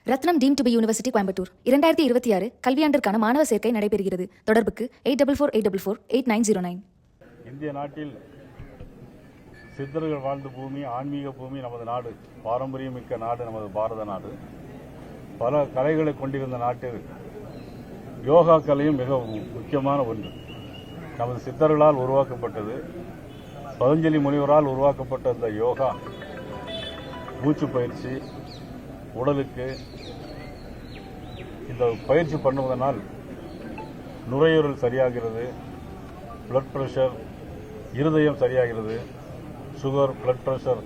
Ratnam deemed to be university Coimbatore 2026 கல்வியாண்டிற்கான மாணவர் சேர்க்கை நடைபெறுகிறது. தொடர்புக்கு 8448448909. இந்திய நாட்டில் சித்தர்கள் வாழ்ந்த பூமி, ஆன்மீக பூமி நமது நாடு. பாரம்பரியமிக்க நாடு நமது பாரத நாடு. பல கலைகளை கொண்டிருந்த நாட்டில் யோகா கலையும் மிக முக்கியமான ஒன்று. நமது சித்தர்களால் உருவாக்கப்பட்டது. பதஞ்சலி முனிவரால் உருவாக்கப்பட்ட இந்த யோகா மூச்சு பயிற்சி உடலுக்கு இந்த பயிற்சி பண்ணுவதனால் நுரையீரல் சரியாகிறது, பிளட் பிரஷர், இருதயம் சரியாகிறது, சுகர், பிளட் பிரஷர்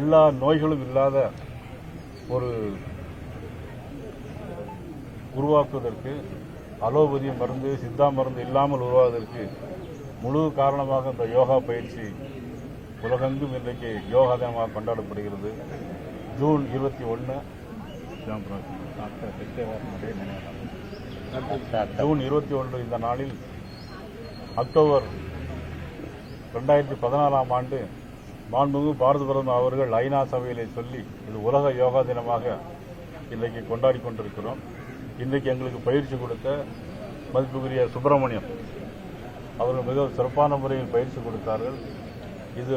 எல்லா நோய்களும் இல்லாத ஒரு உருவாக்குவதற்கு, அலோபதி மருந்து, சித்தா மருந்து இல்லாமல் உருவாவதற்கு முழு காரணமாக இந்த யோகா பயிற்சி உலகெங்கும் இன்றைக்கு யோகா தினமாக கொண்டாடப்படுகிறது. ஜூன் 21 ஜூன் 21 இந்த நாளில் அக்டோபர் 2014 ஆண்டு மாண்புமிகு பாரத பிரதமர் அவர்கள் ஐநா சபையிலே சொல்லி இது உலக யோகா தினமாக இன்றைக்கு கொண்டாடி கொண்டிருக்கிறோம். இன்றைக்கு எங்களுக்கு பயிற்சி கொடுத்த மதிப்புக்குரிய சுப்பிரமணியம் அவர்கள் மிக சிறப்பான முறையில் பயிற்சி கொடுத்தார்கள். இது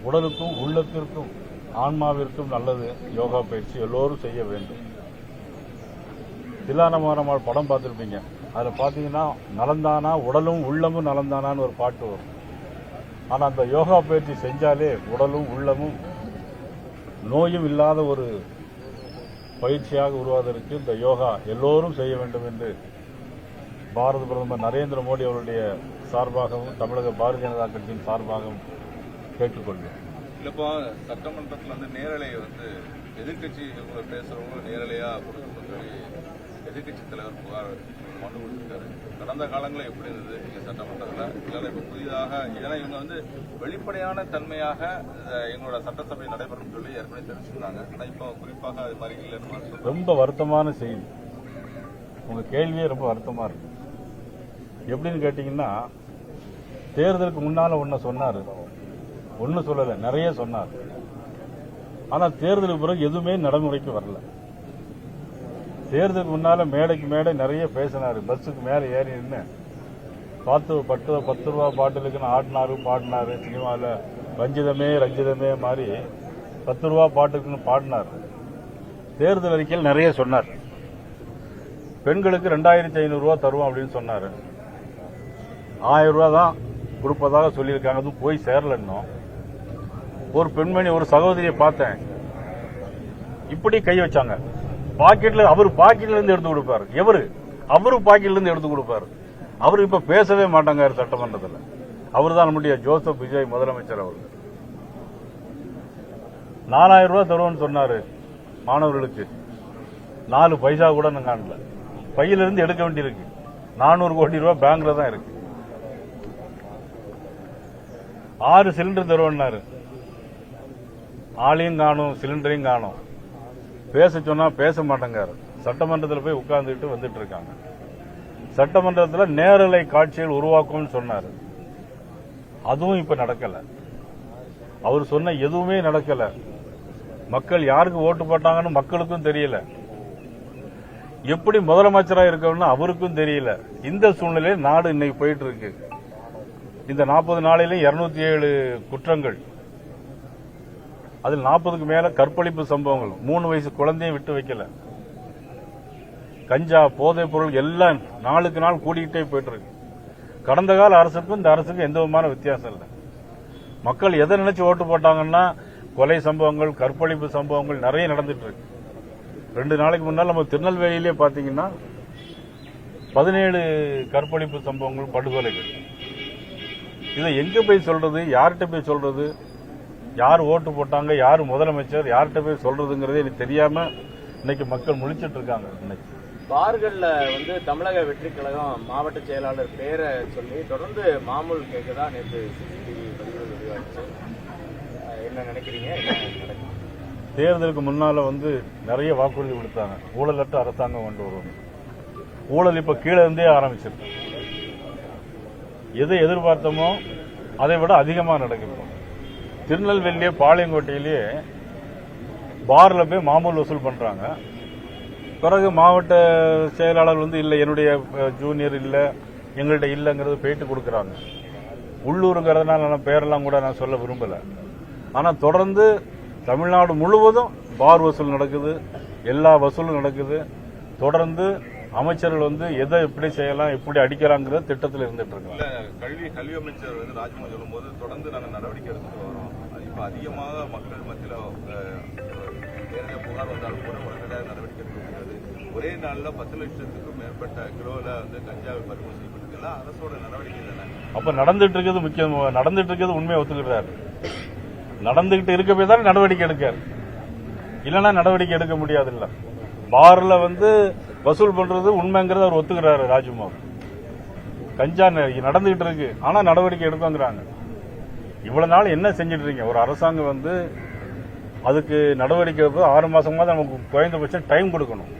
உடலுக்கும் உள்ளத்திற்கும் ஆன்மாவிற்கும் நல்லது. யோகா பயிற்சி எல்லோரும் செய்ய வேண்டும். தில்லானமாரம்மாள் படம் பார்த்துருப்பீங்க. அதில் பார்த்தீங்கன்னா நலந்தானா உடலும் உள்ளமும் நலந்தானான்னு ஒரு பாட்டு வரும். ஆனால் அந்த யோகா பயிற்சி செஞ்சாலே உடலும் உள்ளமும் நோயும் இல்லாத ஒரு பயிற்சியாக உருவாவதற்கு இந்த யோகா எல்லோரும் செய்ய வேண்டும் என்று பாரத பிரதமர் நரேந்திர மோடி அவருடைய சார்பாகவும் தமிழக பாரதிய ஜனதா கட்சியின் சார்பாகவும் கேட்டுக்கொள்வேன். இல்லப்பா, சட்டமன்றத்தில் நேரலை எதிர்கட்சி பேசுறவங்க நேரலையா கொடுக்கணும்னு சொல்லி எதிர்கட்சி தலைவர் புகார் மனு கொடுத்திருக்காரு. கடந்த காலங்களில் எப்படி இருந்தது நீங்க சட்டமன்றத்தில்? இதனால இப்ப புதிதாக ஏன்னா இவங்க வெளிப்படையான தன்மையாக எங்களோட சட்டசபை நடைபெறும் சொல்லி ஏற்கனவே தெரிவிச்சிருந்தாங்க. ஆனா இப்போ குறிப்பாக அது மாதிரி இல்லை. ரொம்ப வருத்தமான செய்தி. உங்க கேள்வியே ரொம்ப வருத்தமா இருக்கு. எப்படின்னு கேட்டீங்கன்னா, தேர்தலுக்கு முன்னால ஒன்ன சொன்னாரு, ஒன்னு சொல்லல, நிறைய சொன்னார். ஆனா தேர்தலுக்கு பிறகு எதுவுமே நடைமுறைக்கு வரல. தேர்தலுக்கு முன்னால மேடைக்கு மேடை நிறைய பேசினாரு. பஸ்ஸுக்கு மேல ஏறி நின்று 10 ரூபா பாட்டிலுக்குன்னு ஆடினாரு, பாடினாரு. சினிமாவில் ரஞ்சிதமே ரஞ்சிதமே மாதிரி 10 ரூபா பாட்டுக்குன்னு பாடினார். தேர்தல் அறிக்கையில் நிறைய சொன்னார். பெண்களுக்கு 2500 ரூபா தருவோம் அப்படின்னு சொன்னாரு. 1000 ரூபா தான் கொடுப்பதாக சொல்லியிருக்காங்க. அதுவும் போய் சேரல. இன்னும் ஒரு பெண்மணி, ஒரு சகோதரியை பார்த்தேன், இப்படி கை வச்சாங்க. பாக்கெட்ல, அவர் பாக்கெட்ல இருந்து எடுத்து கொடுப்பாரு. அவரு பாக்கெட்ல இருந்து எடுத்து கொடுப்பாரு. அவரு இப்ப பேசவே மாட்டாங்க சட்டமன்றத்தில். அவர் தான் நம்முடைய ஜோசப் விஜய் முதலமைச்சர். அவர் 4000 ரூபாய் தருவோம்னு சொன்னாரு மாணவர்களுக்கு. 4 பைசா கூட நான் காணல. பையிலிருந்து எடுக்க வேண்டியிருக்கு. 400 கோடி ரூபாய் பேங்க்ல தான் இருக்கு. 6 சிலிண்டர் தருவன்னாரு. ஆளையும் காணும், சிலிண்டரையும் காணும். பேச சொன்னா பேச மாட்டேங்காரு. சட்டமன்றத்தில் போய் உட்கார்ந்துட்டு வந்துட்டு இருக்காங்க. சட்டமன்றத்தில் நேரலை காட்சிகள் உருவாக்கும்னு சொன்னாரு. அதுவும் இப்ப நடக்கல. அவர் சொன்ன எதுவுமே நடக்கல. மக்கள் யாருக்கு ஓட்டு போட்டாங்கன்னு மக்களுக்கும் தெரியல. எப்படி முதலமைச்சராக இருக்கணும்னு அவருக்கும் தெரியல. இந்த சூழ்நிலையில் நாடு இன்னைக்கு போயிட்டு இருக்கு. இந்த 40 நாளிலும் 207 குற்றங்கள், அதில் 40க்கு மேல கற்பழிப்பு சம்பவங்கள். 3 வயசு குழந்தையும் விட்டு வைக்கல. கஞ்சா, போதைப் பொருள் எல்லாம் நாளுக்கு நாள் கூடிக்கிட்டே போயிட்டு இருக்கு. கடந்த கால அரசுக்கும் இந்த அரசுக்கும் எந்த விதமான வித்தியாசம் இல்லை. மக்கள் எதை நினைச்சு ஓட்டு போட்டாங்கன்னா, கொலை சம்பவங்கள், கற்பழிப்பு சம்பவங்கள் நிறைய நடந்துட்டு இருக்கு. 2 நாளைக்கு முன்னால் நம்ம திருநெல்வேலியிலே பாத்தீங்கன்னா 17 கற்பழிப்பு சம்பவங்கள், படுகொலைகள். இதை எங்க போய் சொல்றது, யார்கிட்ட போய் சொல்றது, யார் ஓட்டு போட்டாங்க, யார் முதலமைச்சர், யார்கிட்ட போய் சொல்றதுங்கிறதே எனக்கு தெரியாம இன்னைக்கு மக்கள் முழிச்சிட்டு இருக்காங்க. இன்னைக்கு பார்கள்ல தமிழக வெற்றி கழகம் மாவட்ட செயலாளர் பேரை சொல்லி தொடர்ந்து மாமூல் கேட்கதா நேற்று சிசிடிவி பதிவு வெளியாச்சு. என்ன நினைக்கிறீங்க? தேர்தலுக்கு முன்னால நிறைய வாக்குறுதி கொடுத்தாங்க. ஊழலற்ற அரசாங்கம் கொண்டு வருவோம். ஊழல் இப்ப கீழே இருந்தே ஆரம்பிச்சிருக்கு. எதை எதிர்பார்த்தோமோ அதை விட அதிகமாக நடக்கும். திருநெல்வேலியே, பாளையங்கோட்டையிலேயே பார்ல போய் மாமூல் வசூல் பண்றாங்க. பிறகு மாவட்ட செயலாளர் வந்து இல்ல என்னுடைய ஜூனியர் இல்ல எங்கள்கிட்ட இல்லங்கிறது பேட்டி கொடுக்கறாங்க. உள்ளூருங்கிறதுனால நான் பேரெல்லாம் கூட நான் சொல்ல விரும்பல. ஆனா தொடர்ந்து தமிழ்நாடு முழுவதும் பார் வசூல் நடக்குது, எல்லா வசூலும் நடக்குது. தொடர்ந்து அமைச்சர்கள் வந்து எதை எப்படி செய்யலாம் எப்படி அடிக்கலாங்கிற திட்டத்தில் இருந்துட்டு இருக்காங்க. கல்வி அமைச்சர் வந்து ராஜ்மோகன் சொல்லும்போது தொடர்ந்து நாங்கள் நடவடிக்கை எடுத்துட்டு வரோம். இப்ப அதிகமாக மக்கள் மத்தியில் நேரடியாக புகார் வந்தாலும் கூட உடனடியாக நடவடிக்கை எடுக்க முடியாது. ஒரே நாளில் 10 லட்சத்துக்கும் மேற்பட்ட கிலோவில் வந்து கஞ்சாவை பறிமுதல் செய்யப்பட்டது அரசோட நடவடிக்கை தானே. அப்ப நடந்துட்டு இருக்கிறது முக்கியம், நடந்துட்டு இருக்கிறது உண்மையை ஒத்துக்கிறாரு. நடந்துகிட்டு இருக்க போய் தான் நடவடிக்கை எடுக்காரு, இல்லைன்னா நடவடிக்கை எடுக்க முடியாது. இல்ல பார்ல வந்து வசூல் பண்றது உண்மைங்கிறத அவர் ஒத்துக்கிறாரு ராஜ்மோகன். கஞ்சா நடந்துகிட்டு இருக்கு, ஆனா நடவடிக்கை எடுக்கங்கிறாங்க. இவ்வளவு நாள் என்ன செஞ்சிட்டு இருக்கீங்க? ஒரு அரசாங்கம் வந்து அதுக்கு நடவடிக்கை 6 மாசமா நமக்கு குறைந்தபட்சம் டைம் கொடுக்கணும்.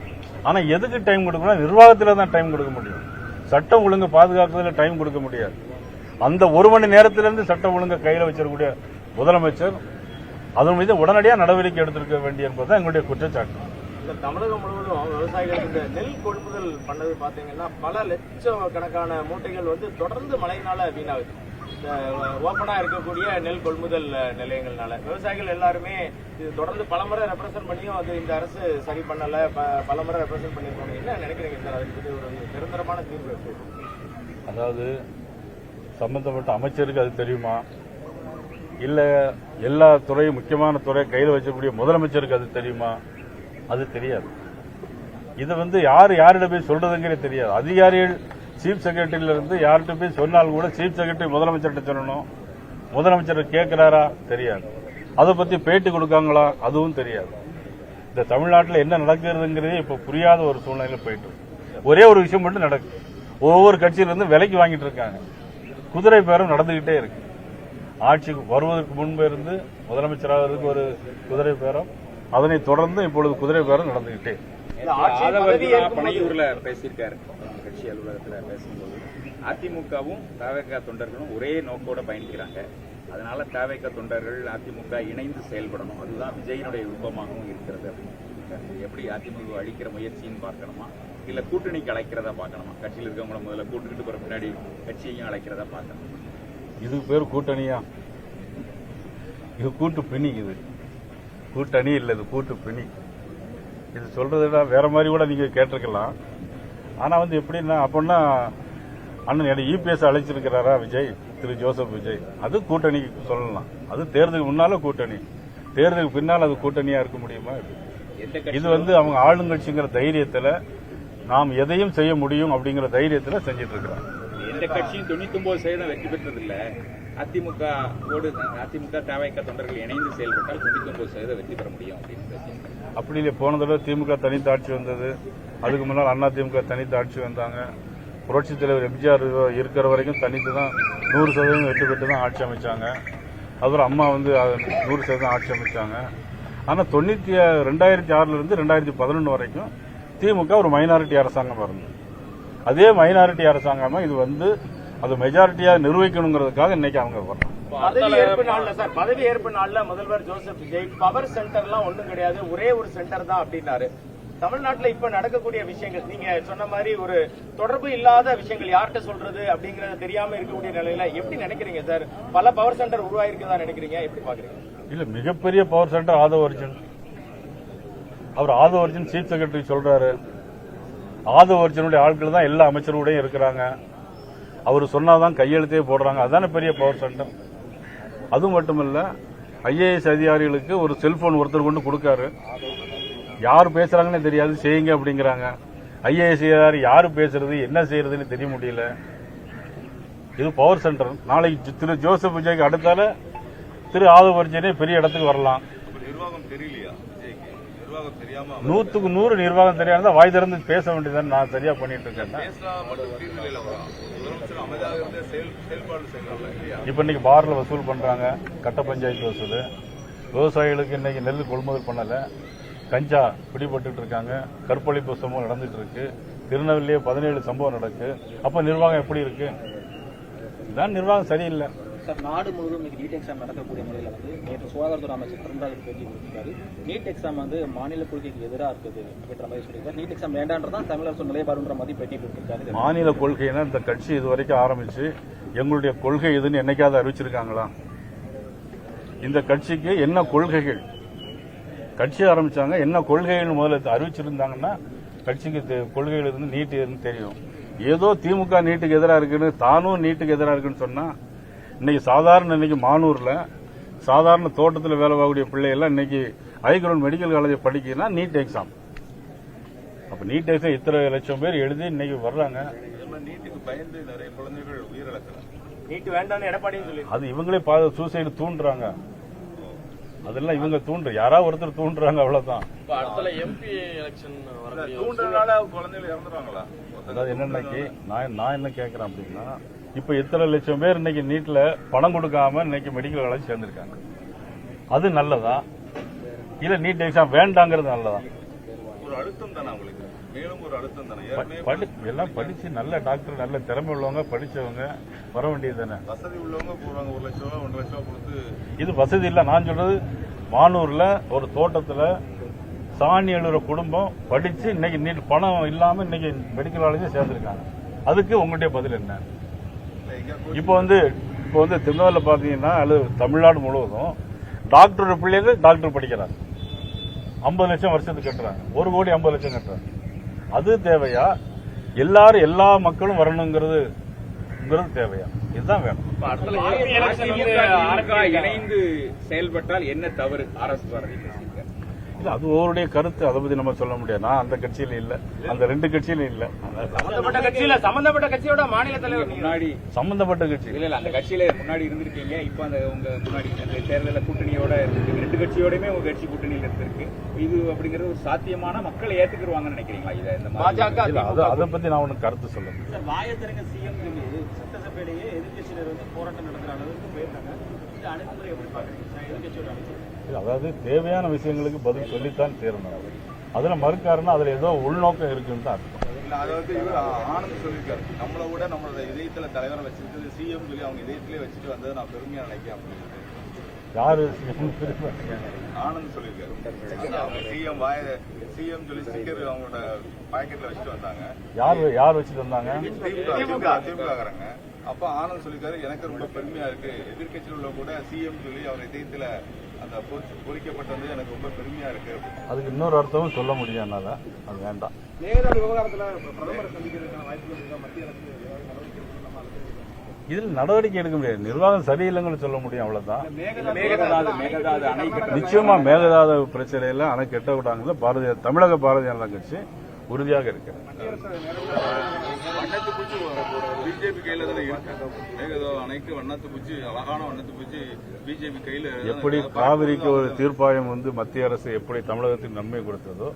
ஆனா எதுக்கு டைம் கொடுக்கணும்? நிர்வாகத்தில் தான் டைம் கொடுக்க முடியும். சட்டம் ஒழுங்கு பாதுகாக்கிறதுல டைம் கொடுக்க முடியாது. அந்த 1 மணி நேரத்திலிருந்து சட்டம் ஒழுங்கு கையில் வச்சிருக்கக்கூடிய முதலமைச்சர் அதன் மீது உடனடியாக நடவடிக்கை எடுத்திருக்க வேண்டிய என்பதுதான் எங்களுடைய குற்றச்சாட்டு. தமிழகம் முழுவதும் விவசாயிகள் இந்த நெல் கொள்முதல் பண்ணது பாத்தீங்கன்னா பல லட்சக்கணக்கான மூட்டைகள் வந்து தொடர்ந்து மழையினால வீணாகுது. ஓப்பனா இருக்கக்கூடிய நெல் கொள்முதல் நிலையங்கள்னால விவசாயிகள் எல்லாருமே இது தொடர்ந்து பலமுறை ரெப்ரசென்ட் பண்ணியும் அது இந்த அரசு சரி பண்ணல, பலமுறை ரெப்ரசென்ட் பண்ணிருக்கோம். என்ன நினைக்கிறீங்க சார்? அதுக்கு ஒரு நிரந்தரமான தீர்வு இருக்கு. அதாவது சம்பந்தப்பட்ட அமைச்சருக்கு அது தெரியுமா, இல்ல எல்லா துறையும் முக்கியமான துறை கையில் வச்சக்கூடிய முதலமைச்சருக்கு அது தெரியுமா? அது தெரியாது. இது வந்து யாரிடம் போய் சொல்றதுங்கிறது தெரியாது. அதிகாரிகள் சீஃப் செக்ரட்டரியில இருந்து யார்கிட்ட போய் சொன்னாலும் கூட சீஃப் செக்ரட்டரி முதலமைச்சர்கிட்ட சொல்லணும். முதலமைச்சர் கேட்கிறாரா? தெரியாது. அதை பத்தி பேட்டி கொடுக்காங்களா? அதுவும் தெரியாது. இந்த தமிழ்நாட்டில் என்ன நடக்கிறதுங்கிறதே இப்ப புரியாத ஒரு சூழ்நிலையில போயிட்டு ஒரே ஒரு விஷயம் மட்டும் நடக்குது. ஒவ்வொரு கட்சியிலிருந்து விலைக்கு வாங்கிட்டு இருக்காங்க. குதிரை பேரம் நடந்துகிட்டே இருக்கு. ஆட்சிக்கு வருவதற்கு முன்பு இருந்து முதலமைச்சராகிறதுக்கு ஒரு குதிரை பேரம், அதனை தொடர்ந்து இப்பொழுது குதிரை பேரம் நடந்துகிட்டே. பனையூர்ல பேசியிருக்காரு கட்சி அலுவலகத்துல பேசும்போது, அதிமுகவும் தவேக தொண்டர்களும் ஒரே நோக்கோட பயணிக்கிறாங்க. அதனால தவேக தொண்டர்கள் அதிமுக இணைந்து செயல்படணும், அதுதான் விஜயனுடைய விருப்பமாகவும் இருக்கிறது அப்படின்னு. எப்படி அதிமுக அழிக்கிற முயற்சின்னு பார்க்கணுமா, இல்ல கூட்டணிக்கு அழைக்கிறதா பார்க்கணுமா? கட்சியில் இருக்கவங்கள முதல்ல கூட்டுக்கிட்டு போற பின்னாடி கட்சியையும் அழைக்கிறதா பார்க்கணும். இதுக்கு பேர் கூட்டணியா? இது கூட்டு பிணி. இது கூட்டணி இல்ல, இது கூட்டு பிணி. இது சொல்றதுனா வேற மாதிரி கூட நீங்க கேட்டிருக்கலாம். ஆனா வந்து எப்படின்னா அப்படின்னா அண்ணன் இபிஎஸ் அழைச்சிருக்கிறாரா விஜய், திரு ஜோசப் விஜய், அது கூட்டணிக்கு சொல்லலாம். அது தேர்தலுக்கு முன்னால கூட்டணி, தேர்தலுக்கு பின்னால் அது கூட்டணியா இருக்க முடியுமா? இது வந்து அவங்க ஆளுங்கட்சிங்கிற தைரியத்துல நாம் எதையும் செய்ய முடியும் அப்படிங்கிற தைரியத்துல செஞ்சிட்டு இருக்கிறாங்க. எந்த கட்சியும் 99% வெற்றி பெற்றதில்லை. அதிமுக தவேக தொண்டர்கள் இணைந்து செயல்பட்டால் 99% வெற்றி பெற முடியும் அப்படின்னு. அப்படி இல்லை, போன தடவை திமுக தனித்து ஆட்சி வந்தது, அதுக்கு முன்னால் அண்ணா திமுக தனித்து ஆட்சி வந்தாங்க. புரட்சித் தலைவர் எம்ஜிஆர் இருக்கிற வரைக்கும் தனித்து தான் 100% வெற்றி பெற்று தான் ஆட்சி அமைச்சாங்க. அப்புறம் அம்மா வந்து 100% ஆட்சி அமைச்சாங்க. ஆனால் 2006 இருந்து 2011 வரைக்கும் திமுக ஒரு மைனாரிட்டி அரசாங்கம் இருந்தது. அதே மைனாரிட்டி அரசாங்கமா இது வந்து அது மெஜாரிட்டியா நிர்வகிக்கணுங்கிறதுக்காக இன்னைக்கு அவங்க வர்றாங்க. பதவி ஏற்பு நாள்ல முதல்வர் ஜோசப் விஜய் பவர் சென்டர்லாம் ஒண்ணும் கிடையாது, ஒரே ஒரு சென்டர் தான் அப்படின்னாரு. தமிழ்நாட்டுல இப்ப நடக்கக்கூடிய விஷயங்கள் நீங்க சொன்ன மாதிரி ஒரு தொடர்பு இல்லாத விஷயங்கள் யார்கிட்ட சொல்றது அப்படிங்கறது தெரியாம இருக்கக்கூடிய நிலையில எப்படி நினைக்கிறீங்க சார்? பல பவர் சென்டர் உருவாயிருக்குதா நினைக்கிறீங்க? எப்படி பாக்குறீங்க? இல்ல, மிகப்பெரிய பவர் சென்டர் ஆதவ அர்ஜுன். அவர் ஆதவ அர்ஜுன் சீஃப் செக்ரட்டரி சொல்றாரு. ஆதவ அர்ஜுனுடைய ஆட்கள் தான் எல்லா அமைச்சரோடையும் இருக்கிறாங்க. அவர் சொன்னாதான் கையெழுத்தே போடுறாங்க. அதுதானே பெரிய பவர் சென்டர். அது மட்டுமல்ல, ஐஏஎஸ் அதிகாரிகளுக்கு ஒரு செல்போன் ஒருத்தர் கொண்டு கொடுக்காரு. யார் பேசுறாங்கன்னு தெரியாது, செய்யுங்க அப்படிங்கிறாங்க. ஐஏஎஸ் அதிகாரி யாரு பேசுறது என்ன செய்யறதுன்னு தெரிய முடியல. இது பவர் சென்டர். நாளைக்கு திரு ஜோசப் விஜய்க்கு அடுத்தால திரு ஆதவ அர்ஜுனே பெரிய இடத்துக்கு வரலாம். நிர்வாகம் தெரியலையா? 100க்கு 100 நிர்வாகம் தெரியாத வாய் திறந்து பேச வேண்டியதான். நான் சரியா பண்ணிட்டு இருக்கேன். இப்ப இன்னைக்கு பார்ல வசூல் பண்றாங்க, கட்ட பஞ்சாயத்து வசூல். விவசாயிகளுக்கு இன்னைக்கு நெல் கொள்முதல் பண்ணல, கஞ்சா பிடிபட்டு இருக்காங்க, கற்பழிப்பு சம்பவம் நடந்துட்டு இருக்கு. திருநெல்வேலியே 17 சம்பவம் நடக்கு. அப்ப நிர்வாகம் எப்படி இருக்கு? இதான் நிர்வாகம் சரியில்லை. சார், நாடு முழுவதும் இன்னைக்கு நீட் எக்ஸாம் நடக்கக்கூடிய முறையில் வந்து நேற்று சுகாதாரத்துறை அமைச்சர் கிரண்ராஜ் பேட்டி கொடுத்திருக்காரு. நீட் எக்ஸாம் வந்து மாநில கொள்கைக்கு எதிராக இருக்குது அப்படின்ற மாதிரி சொல்லியிருக்காரு. நீட் எக்ஸாம் வேண்டான்றதான் தமிழ் அரசு நிலைப்பாடுன்ற மாதிரி பேட்டி கொடுத்திருக்காரு. மாநில கொள்கைன்னா இந்த கட்சி இதுவரைக்கும் ஆரம்பிச்சு எங்களுடைய கொள்கை எதுன்னு என்னைக்காவது அறிவிச்சிருக்காங்களா? இந்த கட்சிக்கு என்ன கொள்கைகள், கட்சி ஆரம்பிச்சாங்க என்ன கொள்கைகள் முதல்ல அறிவிச்சிருந்தாங்கன்னா கட்சிக்கு கொள்கைகள் இருந்து நீட் எதுன்னு தெரியும். ஏதோ திமுக நீட்டுக்கு எதிராக இருக்குன்னு, தானும் நீட்டுக்கு எதிராக இருக்குன்னு சொன்னா, இன்னைக்கு சாதாரண இன்னைக்கு மானூர்ல சாதாரண தோட்டத்தில் வேலை பார்க்கக்கூடிய பிள்ளைகள்லாம் இன்னைக்கு ஹைகிரவுண்ட் மெடிக்கல் காலேஜ் படிக்கணும்னா நீட் எக்ஸாம். அப்ப நீட் எக்ஸாம் இத்தனை லட்சம் பேர் எழுதி இன்னைக்கு வர்றாங்க. நீட்டுக்கு பயந்து நிறைய குழந்தைகள் உயிரிழக்கிறாங்க. நீட் வேண்டாம்னு எடப்பாடியும் சொல்லி அது இவங்களே சூசைடு தூண்டுறாங்க. அதெல்லாம் இவங்க யாராவது ஒருத்தர் தூண்டுறாங்க, அவ்வளவுதான். தூண்டுறதுனால குழந்தைகள் இறந்துருவாங்களா? அதாவது என்னன்னைக்கு நான் என்ன கேட்கறேன் அப்படின்னா, இப்ப இத்தனை லட்சம் பேர் இன்னைக்கு நீட்ல பணம் கொடுக்காம இன்னைக்கு மெடிக்கல் காலேஜ் சேர்ந்திருக்காங்க. அது நல்லதா இல்ல நீட் எக்ஸாம் வேண்டாங்கிறது நல்லதா? ஒரு அழுத்தம் தானே உங்களுக்கு, மேலும் ஒரு அழுத்தம் தானே. எல்லாம் படிச்சு நல்ல டாக்டர், நல்ல திறமை உள்ளவங்க, படிச்சவங்க வர வேண்டியது தானே. வசதி உள்ளவங்க போறாங்க, 1 லட்சம் ரூபா 1.5 லட்சம் கொடுத்து. இது வசதி இல்ல. நான் சொல்றது மானூர்ல ஒரு தோட்டத்துல சாணி எழுற குடும்பம் படிச்சு இன்னைக்கு நீட் பணம் இல்லாம இன்னைக்கு மெடிக்கல் காலேஜ் சேர்ந்திருக்காங்க. அதுக்கு உங்களுடைய பதில் என்ன? இப்போ வந்து திருநெல்வேலியில பாத்தீங்கன்னா அல்லது தமிழ்நாடு முழுவதும் டாக்டர் பிள்ளைகள் டாக்டர் படிக்கிறாங்க. 50 லட்சம் வருஷத்துக்கு கட்டுறாங்க. 1 கோடி 50 லட்சம் கட்டுறாங்க. அது தேவையா? எல்லாரும் எல்லா மக்களும் வரணுங்கிறது தேவையா? இதுதான் வேணும். இணைந்து செயல்பட்டால் என்ன தவறு? அரசு இல்ல, அது ஒவ்வொருடைய கருத்து. அதை பத்தி நம்ம சொல்ல முடியாது. நான் அந்த கட்சியில இல்ல, அந்த 2 கட்சியிலும் இல்ல. சம்பந்தப்பட்ட கட்சியோட மாநில தலைவர் முன்னாடி சம்பந்தப்பட்ட கட்சி இல்ல அந்த கட்சியில முன்னாடி இருந்திருக்கீங்க. இப்ப அந்த உங்க முன்னாடி தேர்தலில் கூட்டணியோட இருக்கு. 2 கட்சியோடயுமே உங்க கட்சி கூட்டணியில் இருந்திருக்கு. இது அப்படிங்கறது ஒரு சாத்தியமான மக்கள் ஏத்துக்குருவாங்கன்னு நினைக்கிறீங்களா? இதை இந்த பாஜக அதை பத்தி நான் ஒன்னும் கருத்து சொல்ல முடியும். சார், வாயத்திறங்க சிஎம் சொல்லி சட்டசபையிலேயே எதிர்கட்சியினர் வந்து போராட்டம் நடத்துற அளவுக்கு போயிருக்காங்க. இது அணுகுமுறை எப்படி பாக்குறீங்க சார்? எதிர்கட்சியோட அமைச்சர் அதாவது தேவையான விஷயங்களுக்கு பதில் சொல்லித்தான் சேரணும். அதுல மறுக்காருன்னா அதுல ஏதோ உள்நோக்கம் இருக்குன்னு தான் அர்த்தம். அதாவது இவர் ஆனந்த் சொல்லியிருக்காரு, நம்மளை விட நம்மளோட இதயத்துல தலைவரை வச்சிருக்கிறது சிஎம் சொல்லி அவங்க இதயத்திலே வச்சுட்டு வந்ததை நான் பெருமையா நினைக்கிறேன் அப்படின்னு யாரு ஆனந்த் சொல்லியிருக்காரு. சிஎம் சொல்லி ஸ்டிக்கர் அவங்களோட பாக்கெட்ல வச்சுட்டு வந்தாங்க. யார் வச்சுட்டு வந்தாங்க? திமுக. அப்ப ஆனந்த் சொல்லியிருக்காரு, எனக்கு ரொம்ப பெருமையா இருக்கு, எதிர்கட்சியில் உள்ள கூட சிஎம் சொல்லி அவர் இதயத்துல அந்த பொறிக்கப்பட்டது எனக்கு ரொம்ப பெருமையா இருக்கு. அதுக்கு இன்னொரு அர்த்தமும் சொல்ல முடியும். என்னால அது வேண்டாம். நேரடி விவகாரத்துல பிரதமரை சந்திக்கிறதுக்கான வாய்ப்புகள் இருக்கா? மத்திய அரசு இதில் நடவடிக்கை எடுக்க முடியாது. நிர்வாகம் சரியில்லைங்கன்னு சொல்ல முடியும், அவ்வளவுதான். மேகதாது அணை நிச்சயமா மேகதாது பிரச்சனையில அணை கட்ட விடாங்கல்ல தமிழக பாரதிய ஜனதா கட்சி உறுதியாக இருக்கு. வண்ணத்து பூச்சி பிஜேபி கையில தானே இருக்கு. மேகதாது அணைக்கு வண்ணத்து பூச்சி, அழகான வண்ணத்து பூச்சி பிஜேபி கையில. எப்படி காவிரிக்கு ஒரு தீர்ப்பாயம் மத்திய அரசு எப்படி தமிழகத்துக்கு நன்மை கொடுத்ததோ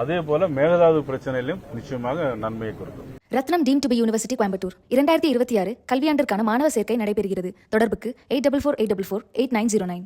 அதே போல மேகதாது பிரச்சனையிலும் நிச்சயமாக நன்மையை கொடுக்கும். Rathinam deemed to be university Coimbatore 2026 கல்வியாண்டிற்கான மாணவர் சேர்க்கை நடைபெறுகிறது. தொடர்புக்கு 8448448909.